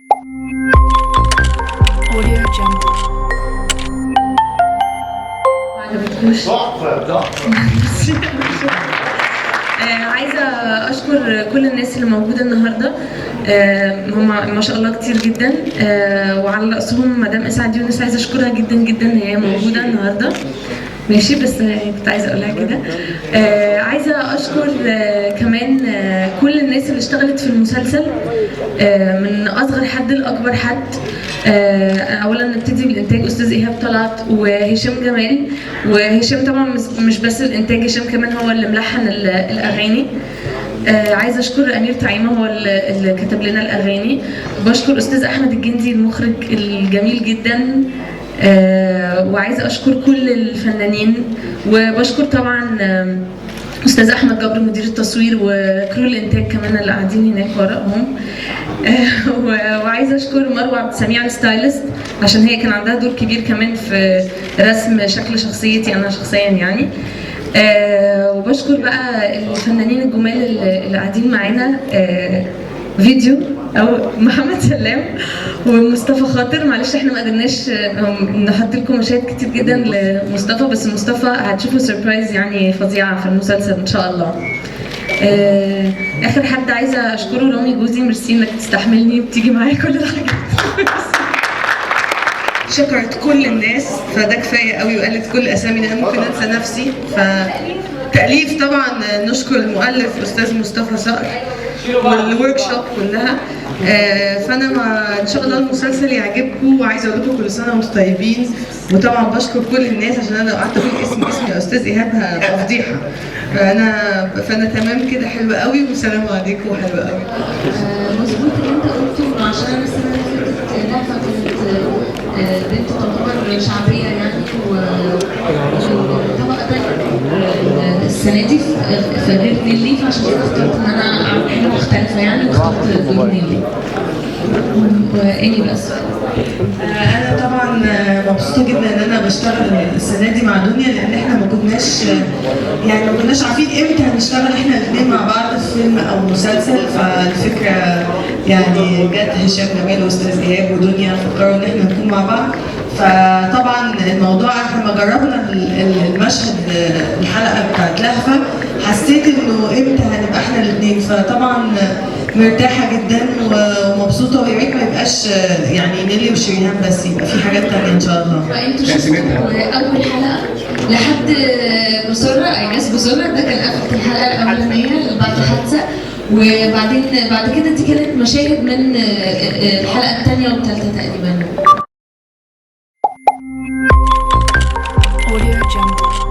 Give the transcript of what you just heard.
Audio Jungle. عايزة أشكر كل الناس اللي موجودة النهاردة. هم ما شاء الله كتير جدا، وعلى رأسهم مدام إسعاد يونس. عايزة أشكرها جدا جدا إن هي موجودة النهاردة. ماشي، بس كنت عايزة أقولها كده. عايزة أشكر كمان كل الناس اللي اشتغلت في المسلسل، من أصغر حد لأكبر حد. أولا نبتدي بالإنتاج أستاذ إيهاب طلعت وهشام جمال. وهشام طبعا مش بس الإنتاج، هشام كمان هو اللي ملحن الأغاني. عايزه اشكر امير طعيمه، هو اللي كتب لنا الاغاني. بشكر استاذ احمد الجندي المخرج الجميل جدا. وعايزه اشكر كل الفنانين، وبشكر طبعا استاذ احمد جبر مدير التصوير وكرو الانتاج كمان اللي قاعدين هناك وراهم. وعايزه اشكر مروه عبد السميع الستايلست، عشان هي كان عندها دور كبير كمان في رسم شكل شخصيتي انا شخصيا يعني. وبشكر بقى الفنانين الجمال اللي قاعدين معانا فيديو، او محمد سلام ومصطفى خاطر. معلش احنا ما قدرناش نحط لكم مشاهد كتير جدا لمصطفى، بس مصطفى هتشوفوا سربرايز يعني فظيعه في المسلسل ان شاء الله. اخر حد عايزه اشكره رامي جوزي، ميرسي انك تستحملني وبتيجي معايا كل الحاجات. شكرت كل الناس، فده كفايه قوي، وقالت كل اسامي انا ممكن انسى نفسي. فتأليف طبعا نشكر المؤلف استاذ مصطفى صقر والورك شوب كلها. فانا ان شاء الله المسلسل يعجبكم، وعايزه اقول لكم كل سنه وانتم طيبين. وطبعا بشكر كل الناس، عشان انا لو قعدت اقول اسمي يا استاذ ايهاب هبقى فضيحه. فانا تمام كده، حلوه قوي، والسلام عليكم، وحلوه قوي. مظبوط اللي انت قلته، عشان انا السنه اللي فاتت لعبه كانت بنت تعتبر شعبيه يعني، وطبقه تانيه السنه دي في غير نيلي، فعشان كده اخترت ان انا اعمل حاجه مختلفه يعني، واخترت دور نيلي. واني بس انا طبعا مبسوطه جدا ان انا بشتغل السنه دي مع دنيا، لان احنا ما كناش عارفين امتى هنشتغل احنا الاثنين مع بعض في فيلم او مسلسل. فالفكره يعني جت هشام جمال واستاذ ايهاب ودنيا فكروا ان احنا نكون مع بعض. فطبعا الموضوع احنا لما جربنا المشهد الحلقه بتاعت لهفه، حسيت انه امتى هنبقى احنا الاثنين. فطبعا مرتاحه جدا ومبسوطه، ويا ريت ما يبقاش يعني نيلي وشريهان بس، يبقى في حاجات تانيه ان شاء الله. فانتوا شفتوا اول حلقه لحد بسرعه ايناس بسرعه، ده كان قفله الحلقه الاولانيه بعد الحادثه. وبعدين بعد كده دي كانت مشاهد من الحلقه الثانيه والثالثه تقريبا. Audio Jungle.